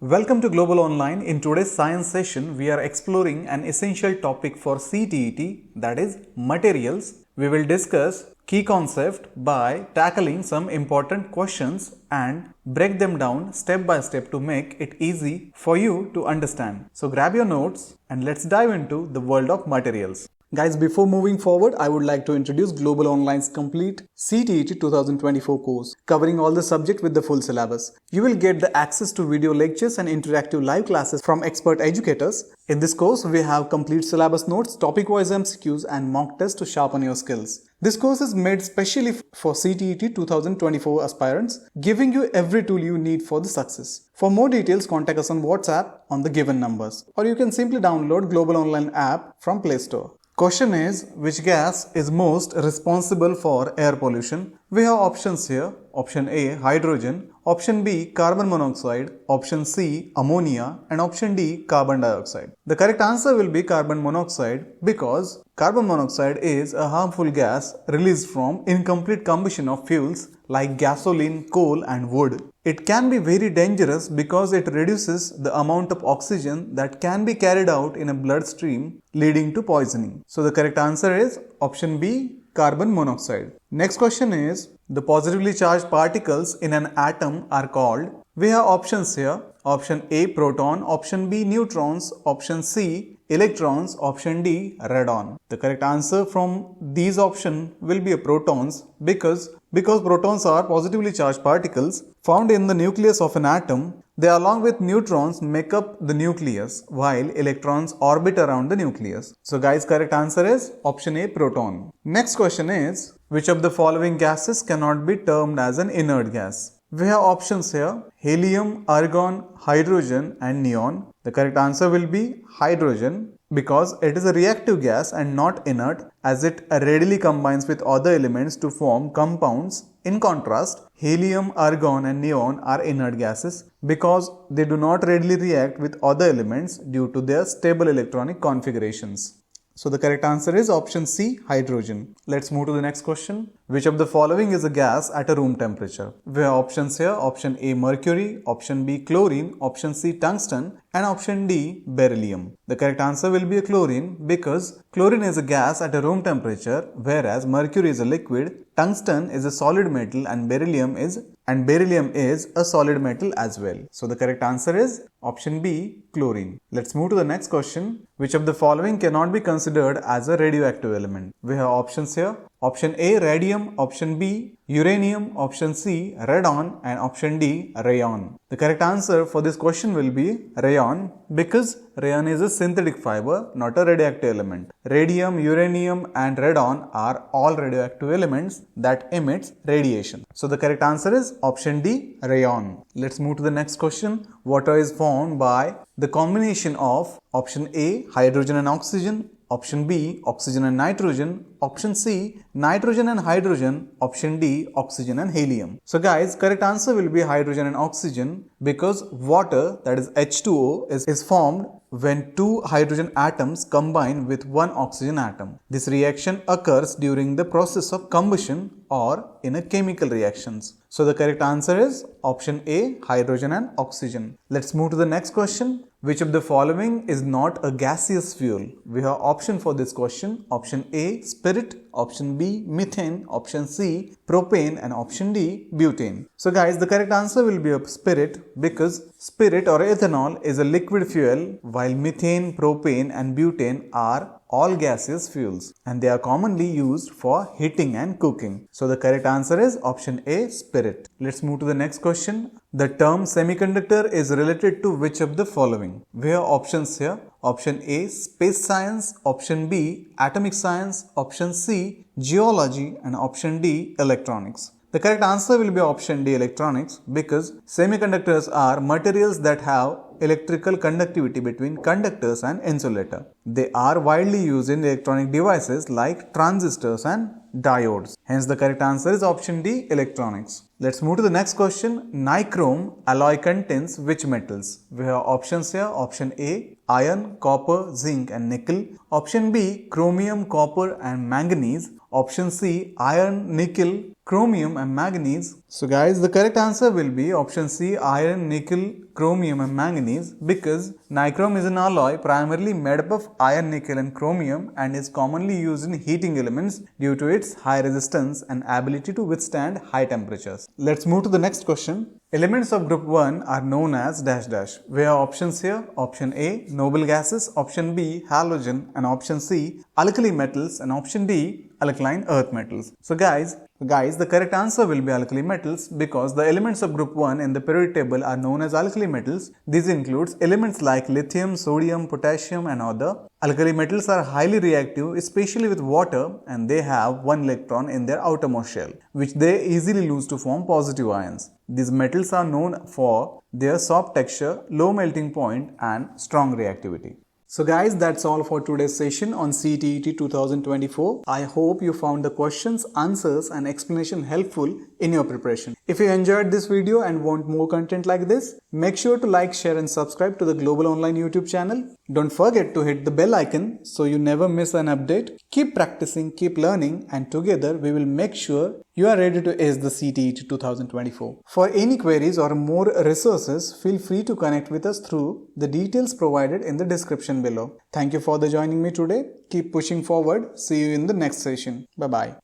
Welcome to Global Online. In today's science session, we are exploring an essential topic for CTET, that is materials. We will discuss key concept by tackling some important questions and break them down step by step to make it easy for you to understand. So grab your notes and let's dive into the world of materials. Guys, before moving forward, I would like to introduce Global Online's complete CTET 2024 course, covering all the subject with the full syllabus. You will get the access to video lectures and interactive live classes from expert educators. In this course, we have complete syllabus notes, topic-wise MCQs and mock tests to sharpen your skills. This course is made specially for CTET 2024 aspirants, giving you every tool you need for the success. For more details, contact us on WhatsApp on the given numbers, or you can simply download Global Online app from Play Store. Question is, which gas is most responsible for air pollution? We have options here. Option A, hydrogen. Option B, carbon monoxide. Option C, ammonia. And option D, carbon dioxide. The correct answer will be carbon monoxide because carbon monoxide is a harmful gas released from incomplete combustion of fuels like gasoline, coal and wood. It can be very dangerous because it reduces the amount of oxygen that can be carried out in a bloodstream, leading to poisoning. So the correct answer is option B, carbon monoxide. Next question is, the positively charged particles in an atom are called? We have options here. Option A, proton. Option B, neutrons. Option C, electrons. Option D, radon. The correct answer from these options will be protons because protons are positively charged particles found in the nucleus of an atom. They along with neutrons make up the nucleus while electrons orbit around the nucleus. So guys, correct answer is option A, proton. Next question is, which of the following gases cannot be termed as an inert gas? We have options here. Helium, argon, hydrogen and neon. The correct answer will be hydrogen because it is a reactive gas and not inert, as it readily combines with other elements to form compounds. In contrast, helium, argon and neon are inert gases because they do not readily react with other elements due to their stable electronic configurations. So the correct answer is option C, hydrogen. Let's move to the next question. Which of the following is a gas at a room temperature? We have options here. Option A, mercury. Option B, chlorine. Option C, tungsten. And option D, beryllium. The correct answer will be chlorine because chlorine is a gas at a room temperature, whereas mercury is a liquid, tungsten is a solid metal and beryllium is a solid metal as well. So the correct answer is option B, chlorine. Let's move to the next question. Which of the following cannot be considered as a radioactive element? We have options here. Option A, radium. Option B, uranium. Option C, radon. And option D, rayon. The correct answer for this question will be rayon because rayon is a synthetic fiber, not a radioactive element. Radium, uranium and radon are all radioactive elements that emit radiation. So the correct answer is option D, rayon. Let's move to the next question. Water is formed by the combination of option A, hydrogen and oxygen. Option B, oxygen and nitrogen. Option C, nitrogen and hydrogen. Option D, oxygen and helium. So guys, correct answer will be hydrogen and oxygen because water, that is H2O, is formed when two hydrogen atoms combine with one oxygen atom. This reaction occurs during the process of combustion or in a chemical reactions. So the correct answer is option A, hydrogen and oxygen. Let's move to the next question. Which of the following is not a gaseous fuel? We have option for this question. Option A, spirit. Option B, methane. Option C, propane. And option D, butane. So guys, the correct answer will be a spirit because spirit or ethanol is a liquid fuel while methane, propane and butane are all gaseous fuels and they are commonly used for heating and cooking. So the correct answer is option A, spirit. Let's move to the next question. The term semiconductor is related to which of the following? We have options here. Option A, space science. Option B, atomic science. Option C, geology. And option D, electronics. The correct answer will be option D, electronics, because semiconductors are materials that have electrical conductivity between conductors and insulator. They are widely used in electronic devices like transistors and diodes. Hence the correct answer is option D, electronics. Let's move to the next question. Nichrome alloy contains which metals? We have options here. Option A, iron, copper, zinc and nickel. Option B, chromium, copper and manganese. Option C, iron, nickel, chromium and manganese. So guys, the correct answer will be option C, iron, nickel, chromium and manganese, because nichrome is an alloy primarily made up of iron, nickel and chromium and is commonly used in heating elements due to its high resistance and ability to withstand high temperatures. Let's move to the next question. Elements of group 1 are known as dash dash. We have options here. Option A, noble gases, option B, halogen, and option C, alkali metals, and option D, alkaline earth metals. So guys, the correct answer will be alkali metals, because the elements of group 1 in the periodic table are known as alkali metals. This includes elements like lithium, sodium, potassium and other. Alkali metals are highly reactive, especially with water, and they have one electron in their outermost shell, which they easily lose to form positive ions. These metals are known for their soft texture, low melting point and strong reactivity. So guys, that's all for today's session on CTET 2024. I hope you found the questions, answers and explanation helpful in your preparation. If you enjoyed this video and want more content like this, make sure to like, share and subscribe to the Global Online YouTube channel. Don't forget to hit the bell icon so you never miss an update. Keep practicing, keep learning, and together we will make sure you are ready to ace the CTET 2024. For any queries or more resources, feel free to connect with us through the details provided in the description below. Thank you for joining me today. Keep pushing forward. See you in the next session. Bye-bye.